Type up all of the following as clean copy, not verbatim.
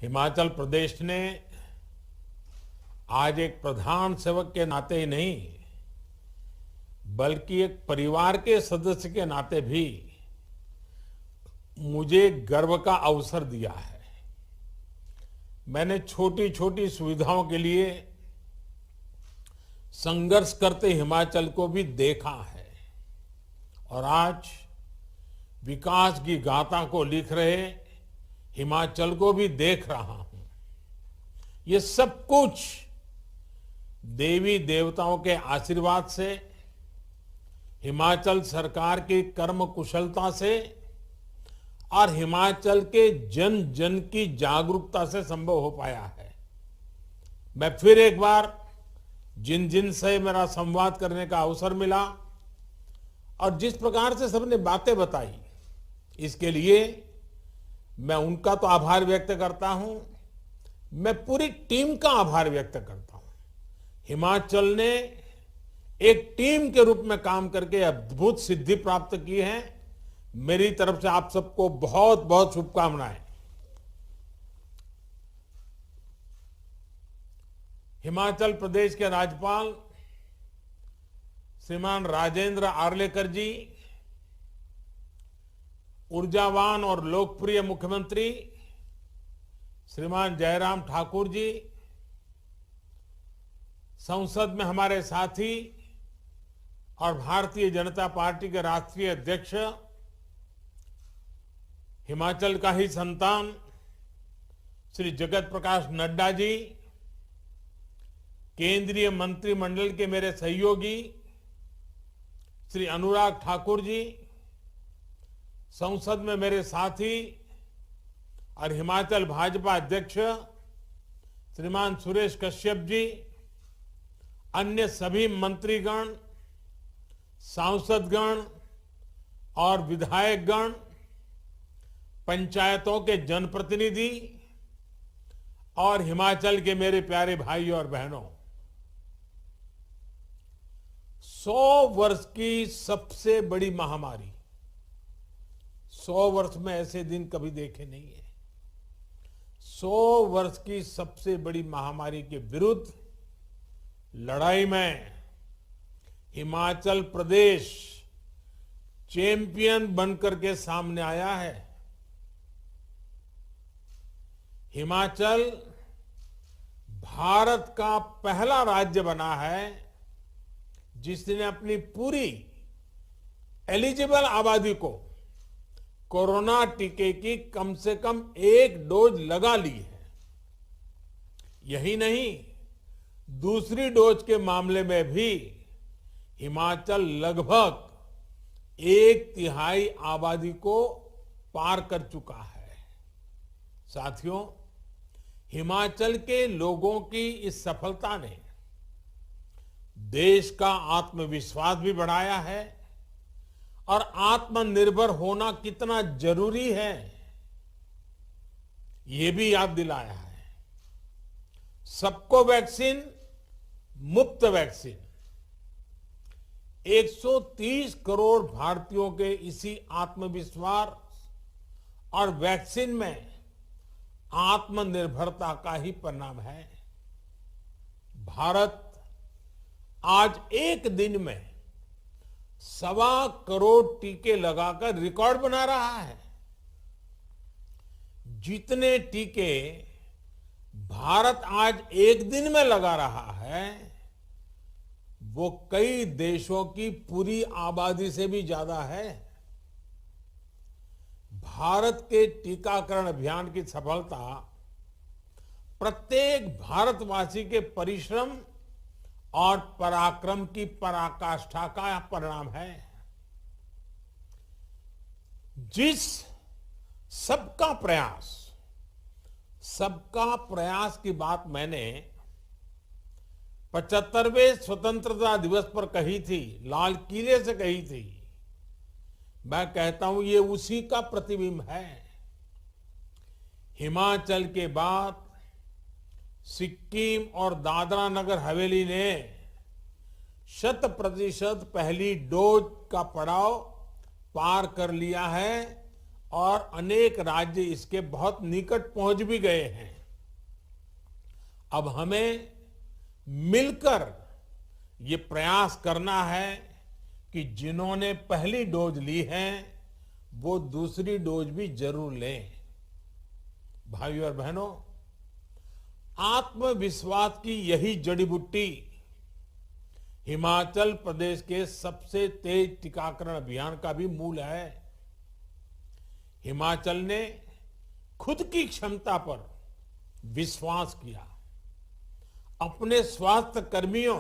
हिमाचल प्रदेश ने आज एक प्रधान सेवक के नाते ही नहीं बल्कि एक परिवार के सदस्य के नाते भी मुझे गर्व का अवसर दिया है। मैंने छोटी छोटी सुविधाओं के लिए संघर्ष करते हिमाचल को भी देखा है और आज विकास की गाथा को लिख रहे हिमाचल को भी देख रहा हूं। ये सब कुछ देवी देवताओं के आशीर्वाद से, हिमाचल सरकार की कर्म कुशलता से और हिमाचल के जन जन की जागरूकता से संभव हो पाया है। मैं फिर एक बार जिन जिन से मेरा संवाद करने का अवसर मिला और जिस प्रकार से सबने बातें बताई, इसके लिए मैं उनका तो आभार व्यक्त करता हूं, मैं पूरी टीम का आभार व्यक्त करता हूं। हिमाचल ने एक टीम के रूप में काम करके अद्भुत सिद्धि प्राप्त की है। मेरी तरफ से आप सबको बहुत बहुत शुभकामनाएं। हिमाचल प्रदेश के राज्यपाल श्रीमान राजेंद्र आर्लेकर जी, ऊर्जावान और लोकप्रिय मुख्यमंत्री श्रीमान जयराम ठाकुर जी, संसद में हमारे साथी और भारतीय जनता पार्टी के राष्ट्रीय अध्यक्ष, हिमाचल का ही संतान श्री जगत प्रकाश नड्डा जी, केंद्रीय मंत्रिमंडल के मेरे सहयोगी श्री अनुराग ठाकुर जी, संसद में मेरे साथी और हिमाचल भाजपा अध्यक्ष श्रीमान सुरेश कश्यप जी, अन्य सभी मंत्रीगण, सांसदगण और विधायकगण, पंचायतों के जनप्रतिनिधि और हिमाचल के मेरे प्यारे भाई और बहनों, 100 वर्ष की सबसे बड़ी महामारी, 100 वर्ष में ऐसे दिन कभी देखे नहीं है। 100 वर्ष की सबसे बड़ी महामारी के विरुद्ध लड़ाई में हिमाचल प्रदेश चैंपियन बनकर के सामने आया है। हिमाचल भारत का पहला राज्य बना है जिसने अपनी पूरी एलिजिबल आबादी को कोरोना टीके की कम से कम 1 डोज लगा ली है। यही नहीं, दूसरी डोज के मामले में भी हिमाचल लगभग 1/3 आबादी को पार कर चुका है। साथियों, हिमाचल के लोगों की इस सफलता ने देश का आत्मविश्वास भी बढ़ाया है और आत्मनिर्भर होना कितना जरूरी है ये भी याद दिलाया है। सबको वैक्सीन, मुफ्त वैक्सीन, 130 करोड़ भारतीयों के इसी आत्मविश्वास और वैक्सीन में आत्मनिर्भरता का ही परिणाम है। भारत आज एक दिन में 1.25 करोड़ टीके लगाकर रिकॉर्ड बना रहा है। जितने टीके भारत आज एक दिन में लगा रहा है वो कई देशों की पूरी आबादी से भी ज्यादा है। भारत के टीकाकरण अभियान की सफलता प्रत्येक भारतवासी के परिश्रम और पराक्रम की पराकाष्ठा का परिणाम है। जिस सबका प्रयास की बात मैंने 75वें स्वतंत्रता दिवस पर कही थी, लाल किले से कही थी, मैं कहता हूं ये उसी का प्रतिबिंब है। हिमाचल के बाद सिक्किम और दादरा नगर हवेली ने 100% पहली डोज का पड़ाव पार कर लिया है और अनेक राज्य इसके बहुत निकट पहुंच भी गए हैं। अब हमें मिलकर ये प्रयास करना है कि जिन्होंने पहली डोज ली है वो दूसरी डोज भी जरूर लें। भाइयों और बहनों, आत्मविश्वास की यही जड़ी बूटी हिमाचल प्रदेश के सबसे तेज टीकाकरण अभियान का भी मूल है। हिमाचल ने खुद की क्षमता पर विश्वास किया, अपने स्वास्थ्य कर्मियों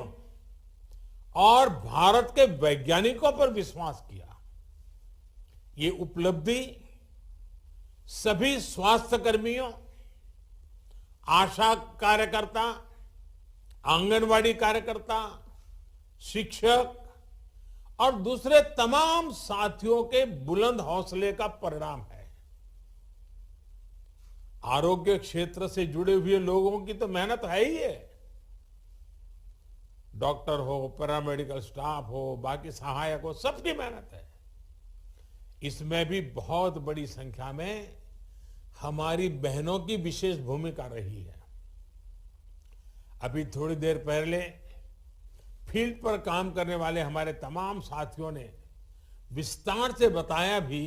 और भारत के वैज्ञानिकों पर विश्वास किया। ये उपलब्धि सभी स्वास्थ्य कर्मियों, आशा कार्यकर्ता, आंगनवाड़ी कार्यकर्ता, शिक्षक और दूसरे तमाम साथियों के बुलंद हौसले का परिणाम है। आरोग्य क्षेत्र से जुड़े हुए लोगों की तो मेहनत है ही है। डॉक्टर हो, पैरामेडिकल स्टाफ हो, बाकी सहायक हो, सबकी मेहनत है। इसमें भी बहुत बड़ी संख्या में हमारी बहनों की विशेष भूमिका रही है। अभी थोड़ी देर पहले फील्ड पर काम करने वाले हमारे तमाम साथियों ने विस्तार से बताया भी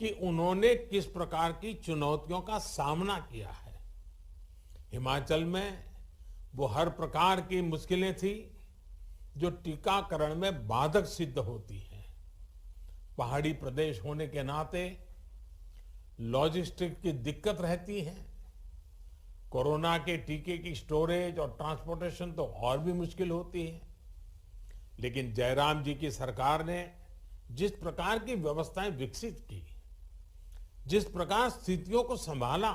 कि उन्होंने किस प्रकार की चुनौतियों का सामना किया है। हिमाचल में वो हर प्रकार की मुश्किलें थी जो टीकाकरण में बाधक सिद्ध होती हैं। पहाड़ी प्रदेश होने के नाते लॉजिस्टिक की दिक्कत रहती है। कोरोना के टीके की स्टोरेज और ट्रांसपोर्टेशन तो और भी मुश्किल होती है। लेकिन जयराम जी की सरकार ने जिस प्रकार की व्यवस्थाएं विकसित की, जिस प्रकार स्थितियों को संभाला,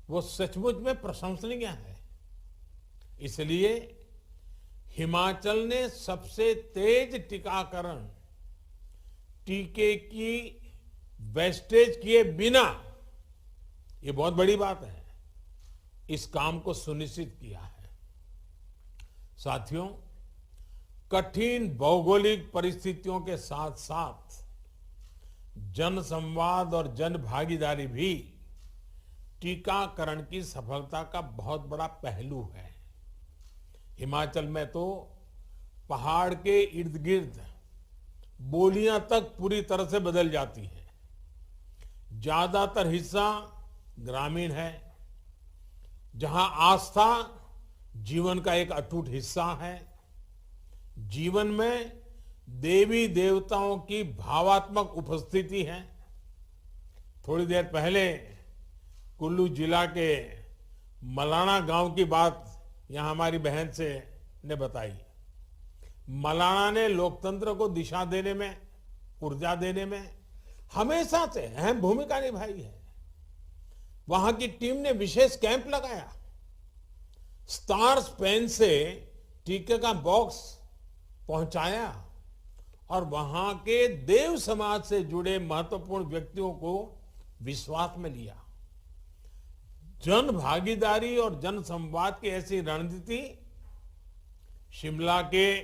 वो सचमुच में प्रशंसनीय है। इसलिए हिमाचल ने सबसे तेज टीकाकरण टीके की वेस्टेज किए बिना, ये बहुत बड़ी बात है, इस काम को सुनिश्चित किया है। साथियों, कठिन भौगोलिक परिस्थितियों के साथ साथ जन संवाद और जन भागीदारी भी टीकाकरण की सफलता का बहुत बड़ा पहलू है। हिमाचल में तो पहाड़ के इर्द गिर्द बोलियां तक पूरी तरह से बदल जाती हैं। ज्यादातर हिस्सा ग्रामीण है, जहां आस्था जीवन का एक अटूट हिस्सा है। जीवन में देवी देवताओं की भावात्मक उपस्थिति है। थोड़ी देर पहले कुल्लू जिला के मलाना गांव की बात यहां हमारी बहन से ने बताई। मलाना ने लोकतंत्र को दिशा देने में, ऊर्जा देने में हमेशा से अहम भूमिका निभाई है। वहां की टीम ने विशेष कैंप लगाया, स्टार्स पेन से टीके का बॉक्स पहुंचाया और वहां के देव समाज से जुड़े महत्वपूर्ण व्यक्तियों को विश्वास में लिया। जन भागीदारी और जन संवाद की ऐसी रणनीति शिमला के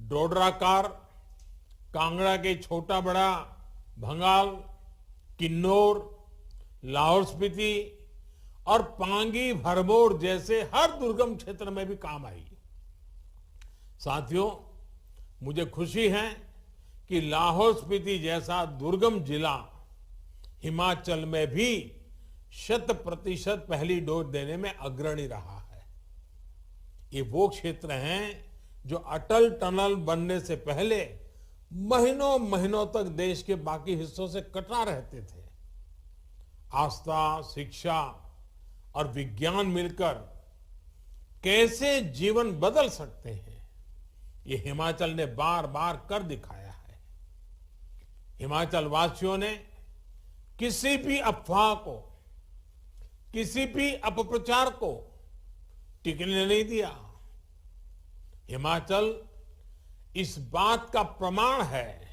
डोडराकार, कांगड़ा के छोटा बड़ा भंगाल, किन्नौर, लाहौल स्पीति और पांगी भरमौर जैसे हर दुर्गम क्षेत्र में भी काम आई। साथियों, मुझे खुशी है कि लाहौल स्पीति जैसा दुर्गम जिला हिमाचल में भी 100% पहली डोज देने में अग्रणी रहा है। ये वो क्षेत्र हैं जो अटल टनल बनने से पहले महीनों महीनों तक देश के बाकी हिस्सों से कटा रहते थे। आस्था, शिक्षा और विज्ञान मिलकर कैसे जीवन बदल सकते हैं, ये हिमाचल ने बार बार कर दिखाया है। हिमाचल वासियों ने किसी भी अफवाह को, किसी भी अपप्रचार को टिकने नहीं दिया। हिमाचल इस बात का प्रमाण है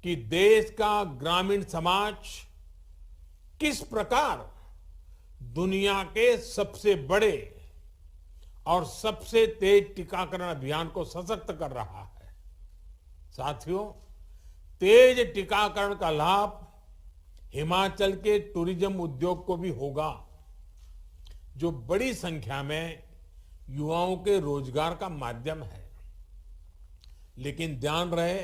कि देश का ग्रामीण समाज किस प्रकार दुनिया के सबसे बड़े और सबसे तेज टीकाकरण अभियान को सशक्त कर रहा है। साथियों, तेज टीकाकरण का लाभ हिमाचल के टूरिज्म उद्योग को भी होगा, जो बड़ी संख्या में युवाओं के रोजगार का माध्यम है। लेकिन ध्यान रहे,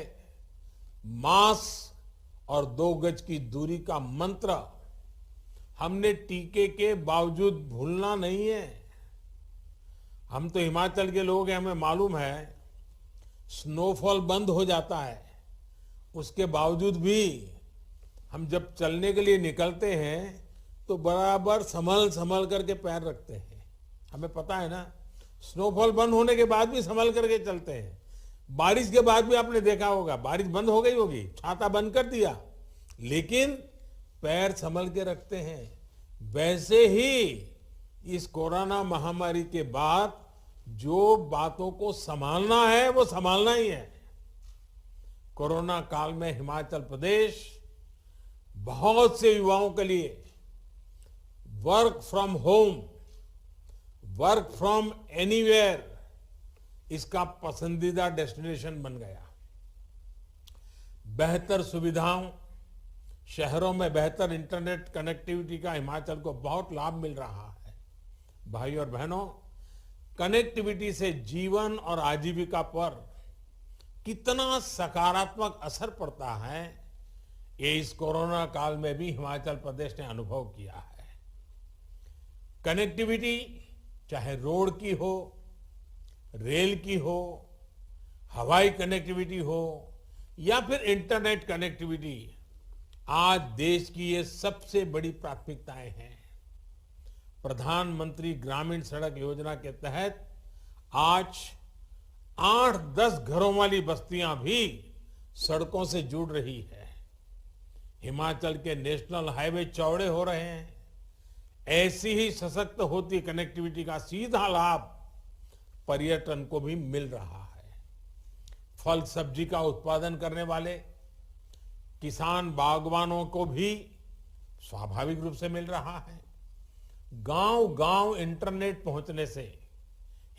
मास्क और 2 गज की दूरी का मंत्र हमने टीके के बावजूद भूलना नहीं है। हम तो हिमाचल के लोग हैं, हमें मालूम है स्नोफॉल बंद हो जाता है, उसके बावजूद भी हम जब चलने के लिए निकलते हैं तो बराबर संभल संभल करके पैर रखते हैं। हमें पता है ना, स्नोफॉल बंद होने के बाद भी संभल करके चलते हैं। बारिश के बाद भी आपने देखा होगा, बारिश बंद हो गई होगी, छाता बंद कर दिया, लेकिन पैर संभल के रखते हैं। वैसे ही इस कोरोना महामारी के बाद जो बातों को संभालना है वो संभालना ही है। कोरोना काल में हिमाचल प्रदेश बहुत से युवाओं के लिए work from home, work from anywhere इसका पसंदीदा डेस्टिनेशन बन गया। बेहतर सुविधाओं, शहरों में बेहतर इंटरनेट कनेक्टिविटी का हिमाचल को बहुत लाभ मिल रहा है। भाई और बहनों, कनेक्टिविटी से जीवन और आजीविका पर कितना सकारात्मक असर पड़ता है, ये इस कोरोना काल में भी हिमाचल प्रदेश ने अनुभव किया है। कनेक्टिविटी चाहे रोड की हो, रेल की हो, हवाई कनेक्टिविटी हो या फिर इंटरनेट कनेक्टिविटी, आज देश की ये सबसे बड़ी प्राथमिकताएं हैं। प्रधानमंत्री ग्रामीण सड़क योजना के तहत आज 8-10 घरों वाली बस्तियां भी सड़कों से जुड़ रही है। हिमाचल के नेशनल हाईवे चौड़े हो रहे हैं। ऐसी ही सशक्त होती कनेक्टिविटी का सीधा लाभ पर्यटन को भी मिल रहा है। फल सब्जी का उत्पादन करने वाले किसान बागवानों को भी स्वाभाविक रूप से मिल रहा है। गांव गांव इंटरनेट पहुंचने से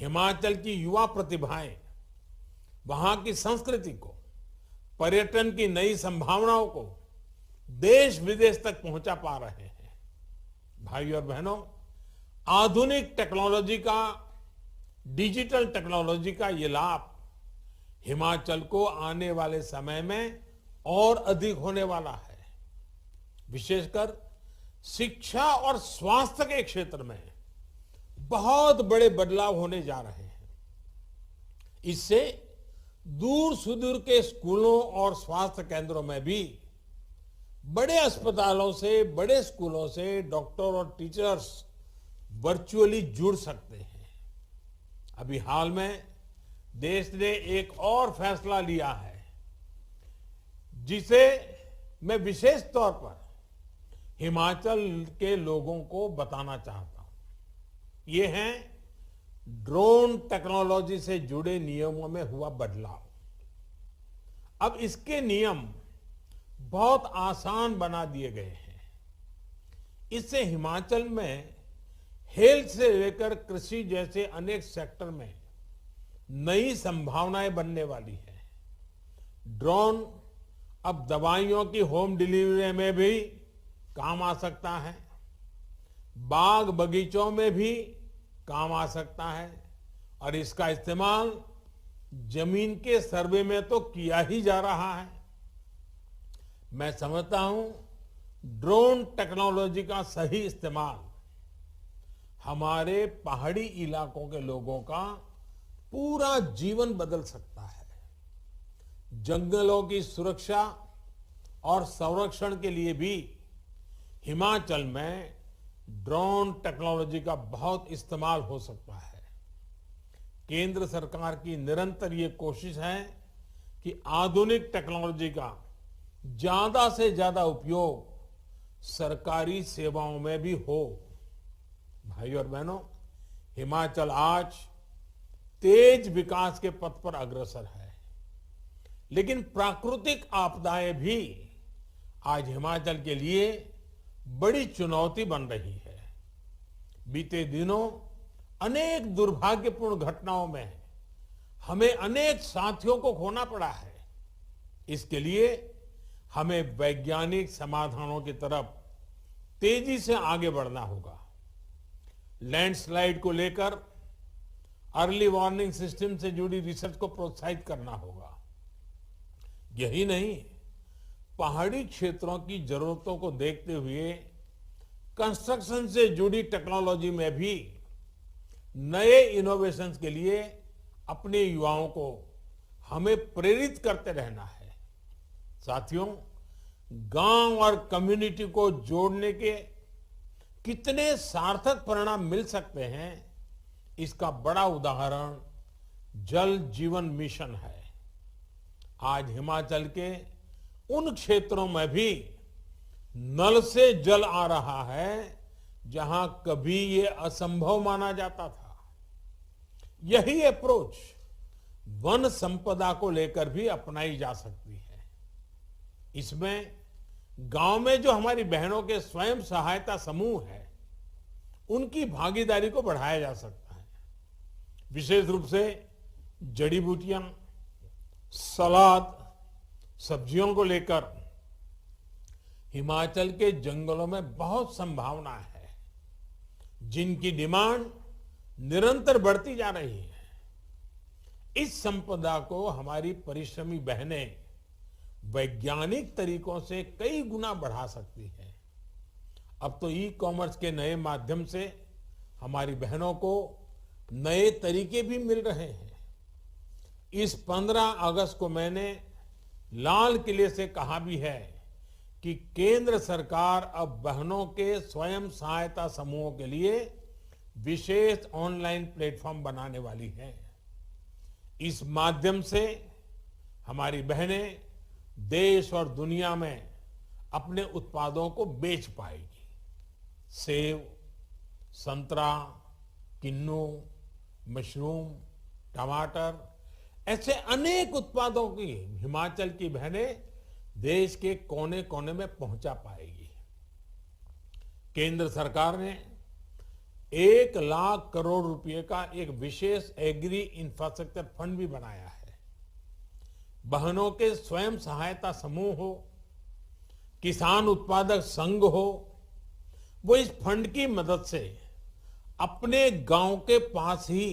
हिमाचल की युवा प्रतिभाएं वहां की संस्कृति को, पर्यटन की नई संभावनाओं को देश विदेश तक पहुंचा पा रहे हैं। भाई और बहनों, आधुनिक टेक्नोलॉजी का, डिजिटल टेक्नोलॉजी का ये लाभ हिमाचल को आने वाले समय में और अधिक होने वाला है। विशेषकर शिक्षा और स्वास्थ्य के क्षेत्र में बहुत बड़े बदलाव होने जा रहे हैं। इससे दूर सुदूर के स्कूलों और स्वास्थ्य केंद्रों में भी बड़े अस्पतालों से, बड़े स्कूलों से डॉक्टर और टीचर्स वर्चुअली जुड़ सकते हैं। अभी हाल में देश ने एक और फैसला लिया है, जिसे मैं विशेष तौर पर हिमाचल के लोगों को बताना चाहता हूं। ये है ड्रोन टेक्नोलॉजी से जुड़े नियमों में हुआ बदलाव। अब इसके नियम बहुत आसान बना दिए गए हैं। इससे हिमाचल में हेल्थ से लेकर कृषि जैसे अनेक सेक्टर में नई संभावनाएं बनने वाली है। ड्रोन अब दवाइयों की होम डिलीवरी में भी काम आ सकता है, बाग बगीचों में भी काम आ सकता है, और इसका इस्तेमाल जमीन के सर्वे में तो किया ही जा रहा है। मैं समझता हूं ड्रोन टेक्नोलॉजी का सही इस्तेमाल हमारे पहाड़ी इलाकों के लोगों का पूरा जीवन बदल सकता है। जंगलों की सुरक्षा और संरक्षण के लिए भी हिमाचल में ड्रोन टेक्नोलॉजी का बहुत इस्तेमाल हो सकता है। केंद्र सरकार की निरंतर ये कोशिश है कि आधुनिक टेक्नोलॉजी का ज्यादा से ज्यादा उपयोग सरकारी सेवाओं में भी हो। भाई और बहनों, हिमाचल आज तेज विकास के पथ पर अग्रसर है, लेकिन प्राकृतिक आपदाएं भी आज हिमाचल के लिए बड़ी चुनौती बन रही है। बीते दिनों अनेक दुर्भाग्यपूर्ण घटनाओं में हमें अनेक साथियों को खोना पड़ा है। इसके लिए हमें वैज्ञानिक समाधानों की तरफ तेजी से आगे बढ़ना होगा। लैंडस्लाइड को लेकर अर्ली वार्निंग सिस्टम से जुड़ी रिसर्च को प्रोत्साहित करना होगा। यही नहीं, पहाड़ी क्षेत्रों की जरूरतों को देखते हुए कंस्ट्रक्शन से जुड़ी टेक्नोलॉजी में भी नए इनोवेशंस के लिए अपने युवाओं को हमें प्रेरित करते रहना है। साथियों, गांव और कम्युनिटी को जोड़ने के कितने सार्थक परिणाम मिल सकते हैं, इसका बड़ा उदाहरण जल जीवन मिशन है। आज हिमाचल के उन क्षेत्रों में भी नल से जल आ रहा है जहां कभी ये असंभव माना जाता था। यही अप्रोच वन संपदा को लेकर भी अपनाई जा सकती है। इसमें गांव में जो हमारी बहनों के स्वयं सहायता समूह है, उनकी भागीदारी को बढ़ाया जा सकता है। विशेष रूप से जड़ी बूटियां, सलाद, सब्जियों को लेकर हिमाचल के जंगलों में बहुत संभावना है, जिनकी डिमांड निरंतर बढ़ती जा रही है। इस संपदा को हमारी परिश्रमी बहनें वैज्ञानिक तरीकों से कई गुना बढ़ा सकती है। अब तो ई कॉमर्स के नए माध्यम से हमारी बहनों को नए तरीके भी मिल रहे हैं। इस 15 अगस्त को मैंने लाल किले से कहा भी है कि केंद्र सरकार अब बहनों के स्वयं सहायता समूहों के लिए विशेष ऑनलाइन प्लेटफॉर्म बनाने वाली है। इस माध्यम से हमारी बहनें देश और दुनिया में अपने उत्पादों को बेच पाएगी। सेब, संतरा, किन्नू, मशरूम, टमाटर, ऐसे अनेक उत्पादों की हिमाचल की बहनें देश के कोने कोने में पहुंचा पाएगी। केंद्र सरकार ने 1 लाख करोड़ रुपए का एक विशेष एग्री इंफ्रास्ट्रक्चर फंड भी बनाया है। बहनों के स्वयं सहायता समूह हो, किसान उत्पादक संघ हो, वो इस फंड की मदद से अपने गांव के पास ही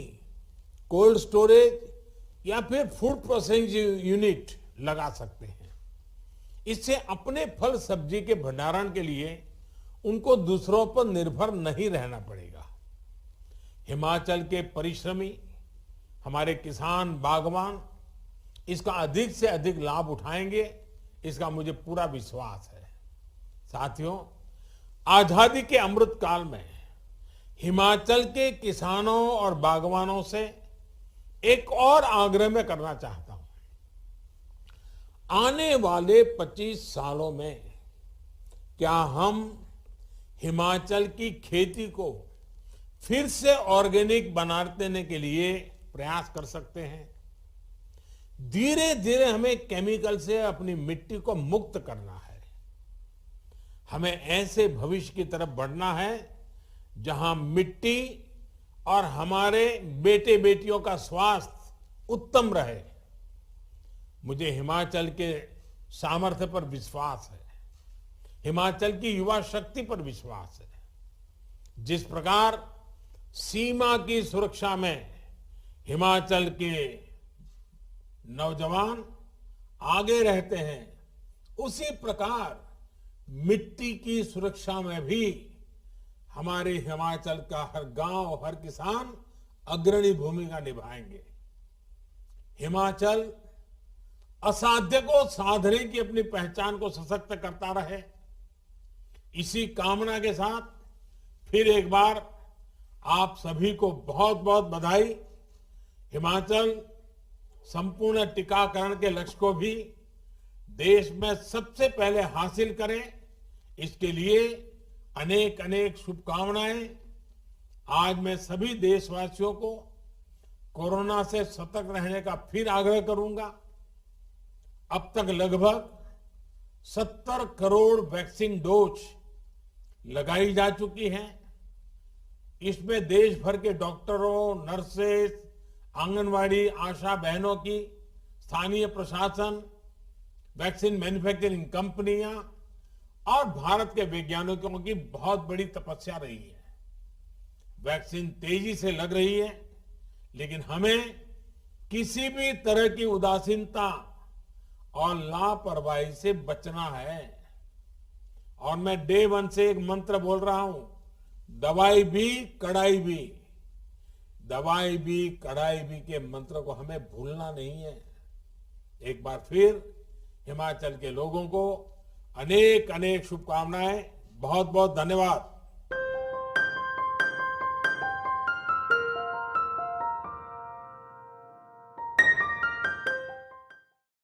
कोल्ड स्टोरेज या फिर फूड प्रोसेसिंग यूनिट लगा सकते हैं। इससे अपने फल सब्जी के भंडारण के लिए उनको दूसरों पर निर्भर नहीं रहना पड़ेगा। हिमाचल के परिश्रमी हमारे किसान, बागवान इसका अधिक से अधिक लाभ उठाएंगे, इसका मुझे पूरा विश्वास है। साथियों, आजादी के अमृत काल में हिमाचल के किसानों और बागवानों से एक और आग्रह मैं करना चाहता हूं। आने वाले 25 सालों में क्या हम हिमाचल की खेती को फिर से ऑर्गेनिक बना देने के लिए प्रयास कर सकते हैं? धीरे धीरे हमें केमिकल से अपनी मिट्टी को मुक्त करना है। हमें ऐसे भविष्य की तरफ बढ़ना है जहां मिट्टी और हमारे बेटे बेटियों का स्वास्थ्य उत्तम रहे। मुझे हिमाचल के सामर्थ्य पर विश्वास है, हिमाचल की युवा शक्ति पर विश्वास है। जिस प्रकार सीमा की सुरक्षा में हिमाचल के नौजवान आगे रहते हैं, उसी प्रकार मिट्टी की सुरक्षा में भी हमारे हिमाचल का हर गांव, हर किसान अग्रणी भूमिका निभाएंगे। हिमाचल असाध्य को साधने की अपनी पहचान को सशक्त करता रहे, इसी कामना के साथ फिर एक बार आप सभी को बहुत बहुत बधाई। हिमाचल संपूर्ण टीकाकरण के लक्ष्य को भी देश में सबसे पहले हासिल करे, इसके लिए अनेक अनेक शुभकामनाएं। आज मैं सभी देशवासियों को कोरोना से सतर्क रहने का फिर आग्रह करूंगा। अब तक लगभग 70 करोड़ वैक्सीन डोज लगाई जा चुकी हैं। इसमें देश भर के डॉक्टरों, नर्सेस, आंगनवाड़ी, आशा बहनों की, स्थानीय प्रशासन, वैक्सीन मैन्युफैक्चरिंग कंपनियां और भारत के वैज्ञानिकों की बहुत बड़ी तपस्या रही है। वैक्सीन तेजी से लग रही है, लेकिन हमें किसी भी तरह की उदासीनता और लापरवाही से बचना है। और मैं डे वन से एक मंत्र बोल रहा हूं, दवाई भी कड़ाई भी, दवाई भी कड़ाई भी के मंत्र को हमें भूलना नहीं है। एक बार फिर हिमाचल के लोगों को अनेक अनेक शुभकामनाएं। बहुत बहुत धन्यवाद।